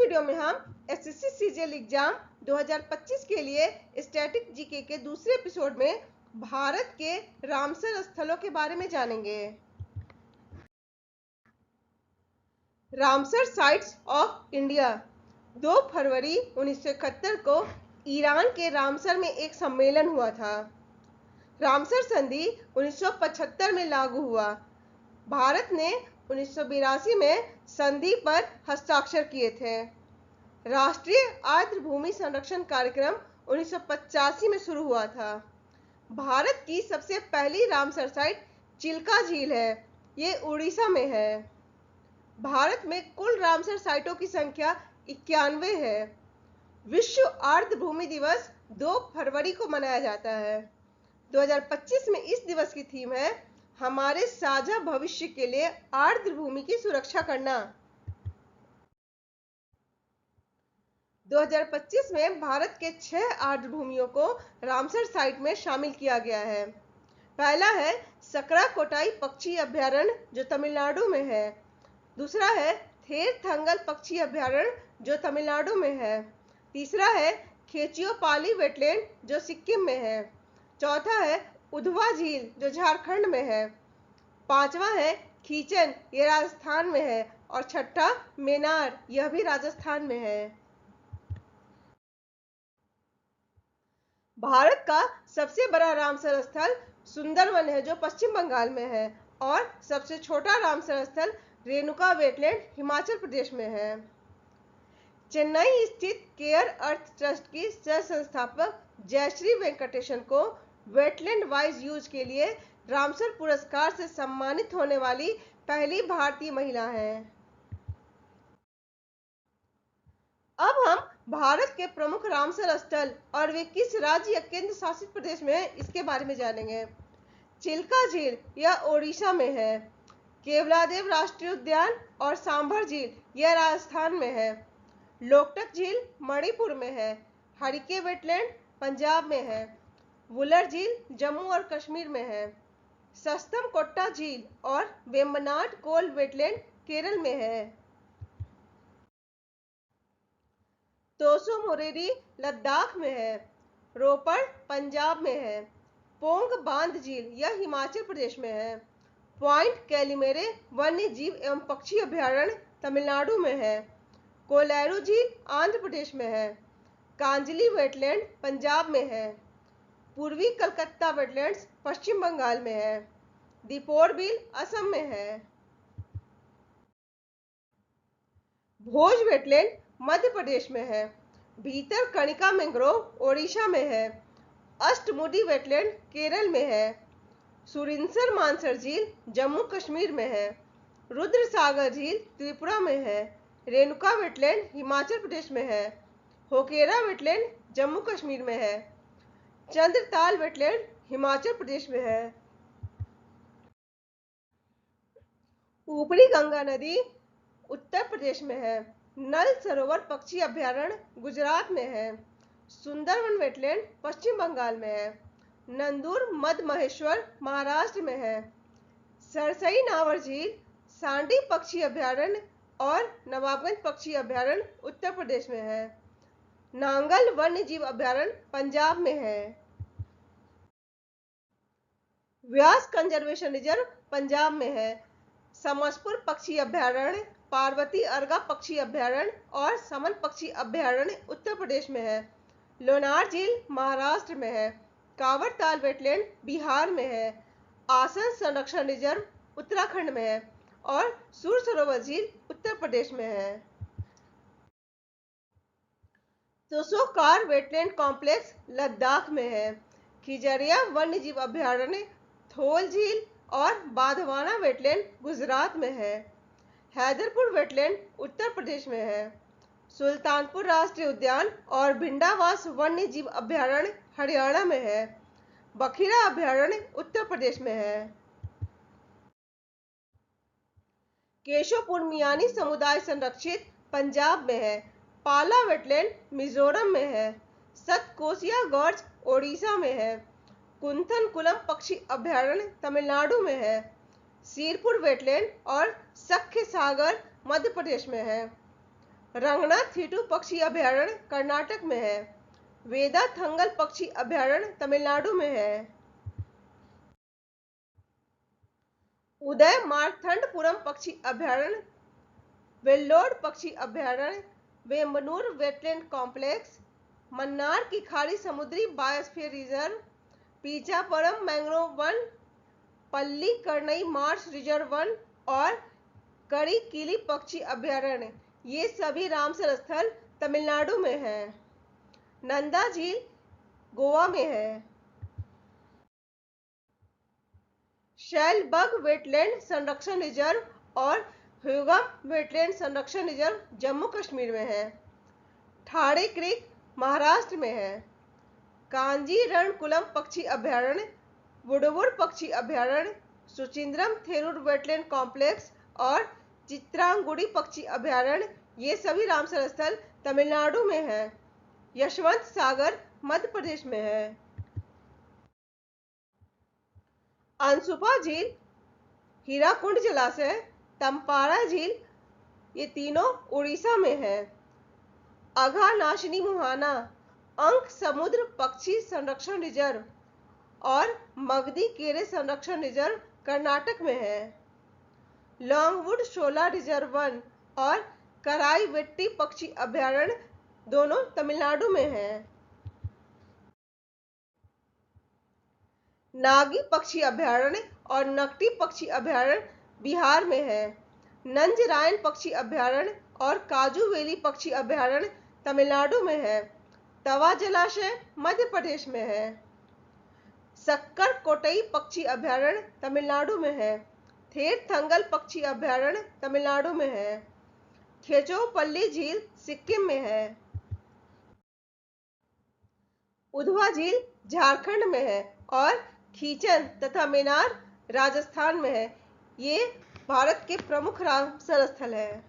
Video में हम SSC CGL exam 2025 के लिए स्टैटिक जीके के दूसरे एपिसोड में भारत के रामसर स्थलों के बारे में जानेंगे। Ramsar sites of India. 2 फरवरी 1971 को ईरान के रामसर में एक सम्मेलन हुआ था। रामसर संधि 1975 में लागू हुआ। भारत ने 1982 में संधि पर हस्ताक्षर किए थे। राष्ट्रीय आर्द्र भूमि संरक्षण कार्यक्रम 1985 में शुरू हुआ था। भारत की सबसे पहली रामसर साइट चिल्का झील है। ये उड़ीसा में है। भारत में कुल रामसर साइटों की संख्या 91 है। विश्व आर्द्र भूमि दिवस 2 फरवरी को मनाया जाता है। 2025 में इस दिवस की थीम है हमारे साझा भविष्य के लिए आर्द्र भूमि की सुरक्षा करना। 2025 में भारत के 6 आर्द्र भूमियों को रामसर साइट में शामिल किया गया है। पहला है सकरा कोटाई पक्षी अभयारण्य जो तमिलनाडु में है। दूसरा है थेर थंगल पक्षी अभयारण्य जो तमिलनाडु में है। तीसरा है खेचियोपाली वेटलैंड जो सिक्किम में है। चौथा है उधवा झील जो झारखंड में है। पांचवा है खीचन, ये राजस्थान में है। और छठा मेनार, यह भी राजस्थान में है। भारत का सबसे बड़ा रामसर स्थल सुंदरवन है जो पश्चिम बंगाल में है। और सबसे छोटा रामसर स्थल रेणुका वेटलैंड हिमाचल प्रदेश में है। चेन्नई स्थित केयर अर्थ ट्रस्ट की सह संस्थापक जयश्री वेंकटेशन को वेटलैंड वाइज यूज के लिए रामसर पुरस्कार से सम्मानित होने वाली पहली भारतीय महिला हैं। अब हम भारत के प्रमुख रामसर स्थल और वे किस राज्य या केंद्र शासित प्रदेश में हैं इसके बारे में जानेंगे। चिल्का झील यह ओडिशा में है। केवलादेव राष्ट्रीय उद्यान और सांभर झील यह राजस्थान में है। लोकटक झील मणिपुर में है। हरिके वेटलैंड पंजाब में है। वुलर झील जम्मू और कश्मीर में है। सस्तम कोट्टा झील और वेम्बनाड कोल वेटलैंड केरल में है। तोसो मोरिरी लद्दाख में है। रोपड़ पंजाब में है। पोंग बांध झील यह हिमाचल प्रदेश में है। पॉइंट कैलिमेरे वन्य जीव एवं पक्षी अभयारण्य तमिलनाडु में है। कोलेरू झील आंध्र प्रदेश में है। कांजली वेटलैंड पंजाब में है। पूर्वी कलकत्ता वेटलैंड्स पश्चिम बंगाल में है। दीपोर बिल असम में है। भोज वेटलैंड मध्य प्रदेश में है। भीतर कणिका मैंग्रोव ओडिशा में है। अष्टमुडी वेटलैंड केरल में है। सुरिनसर मानसर झील जम्मू कश्मीर में है। रुद्र सागर झील त्रिपुरा में है। रेणुका वेटलैंड हिमाचल प्रदेश में है। होकेरा वेटलैंड जम्मू कश्मीर में है। चंद्रताल वेटलैंड हिमाचल प्रदेश में है। ऊपरी गंगा नदी उत्तर प्रदेश में है। नल सरोवर पक्षी अभयारण्य गुजरात में है। सुंदरवन वेटलैंड पश्चिम बंगाल में है। नंदूर मध्य महेश्वर महाराष्ट्र में है। सरसई नावर झील सांडी पक्षी अभयारण्य और नवाबगंज पक्षी अभयारण्य उत्तर प्रदेश में है। नांगल वन्य जीव अभयारण्य पंजाब में है। व्यास कंजर्वेशन रिजर्व पंजाब में है। समसपुर पक्षी अभयारण्य, पार्वती अर्गा पक्षी अभयारण्य और समन पक्षी अभयारण्य उत्तर प्रदेश में है। लोनार झील महाराष्ट्र में है। कांवरताल वेटलैंड बिहार में है। आसन संरक्षण रिजर्व उत्तराखंड में है। और सुर सरोवर झील उत्तर प्रदेश में है। तोसोकार वेटलैंड कॉम्प्लेक्स लद्दाख में है। खिजरिया वन्य जीव अभयारण्य थोल झील और बाधवाना वेटलैंड गुजरात में है। हैदरपुर वेटलैंड उत्तर प्रदेश में है। सुल्तानपुर राष्ट्रीय उद्यान और भिंडावास वन्य जीव अभयारण्य हरियाणा में है। बखिरा अभयारण्य उत्तर प्रदेश में है। केशोपुर मियानी समुदाय संरक्षित पंजाब में है। पाला वेटलैंड मिजोरम में है। सतकोसिया गॉर्ज ओडिशा में है। कुंथनकुलम पक्षी अभयारण्य तमिलनाडु में है। सीरपुर वेटलैंड और सख्य सागर मध्य प्रदेश में है। रंगनाथीटू पक्षी अभयारण्य कर्नाटक में है। वेदाथंगल पक्षी अभयारण्य तमिलनाडु में है। उदय मार्तंडपुरम पक्षी अभयारण्य, वेल्लोर पक्षी अभयारण्य, वेम्बनूर वेटलैंड कॉम्प्लेक्स, मन्नार की खाड़ी समुद्री बायोस्फीयर रिजर्व, पीचापुरम मैंग्रोव वन, पल्लीकरनई मार्श रिजर्व वन और करिकिली पक्षी अभयारण्य, ये सभी रामसर स्थल तमिलनाडु में हैं। नंदा झील गोवा में है। शैलबग वेटलैंड संरक्षण रिजर्व और ह्यूगम वेटलैंड संरक्षण रिजर्व जम्मू कश्मीर में है। ठाणे क्रीक महाराष्ट्र में है। कांजीरणकुलम पक्षी अभयारण्य, वुडवुड पक्षी अभयारण्य, सुचिंद्रम थेरूर वेटलैंड कॉम्प्लेक्स और चित्रांगुडी पक्षी अभयारण्य, ये सभी रामसर स्थल तमिलनाडु में हैं। यशवंत सागर मध्य प्रदेश में है। अनसुपा झील, हीराकुंड जलाशय, तम्पारा झील, ये तीनों उड़ीसा में है। अघानाशिनी मुहाना अंक समुद्र पक्षी संरक्षण रिजर्व और मगधी केरे संरक्षण रिजर्व कर्नाटक में है। लॉन्गवुड शोला रिजर्व वन और कराईवेट्टी पक्षी अभयारण्य दोनों तमिलनाडु में है। नागी पक्षी अभयारण्य और नकटी पक्षी अभयारण्य बिहार में है। नंजरायन पक्षी अभयारण्य और काजूवेली पक्षी अभयारण्य तमिलनाडु में है। तवा जलाशय मध्य प्रदेश में है। सक्कर कोटई पक्षी अभयारण्य तमिलनाडु में है। थेरथंगल पक्षी अभयारण्य तमिलनाडु में है। खेचोपल्ली झील सिक्किम में है। उधवा झील झारखंड में है और खीचन तथा मेनार राजस्थान में है। ये भारत के प्रमुख रामसर स्थल है।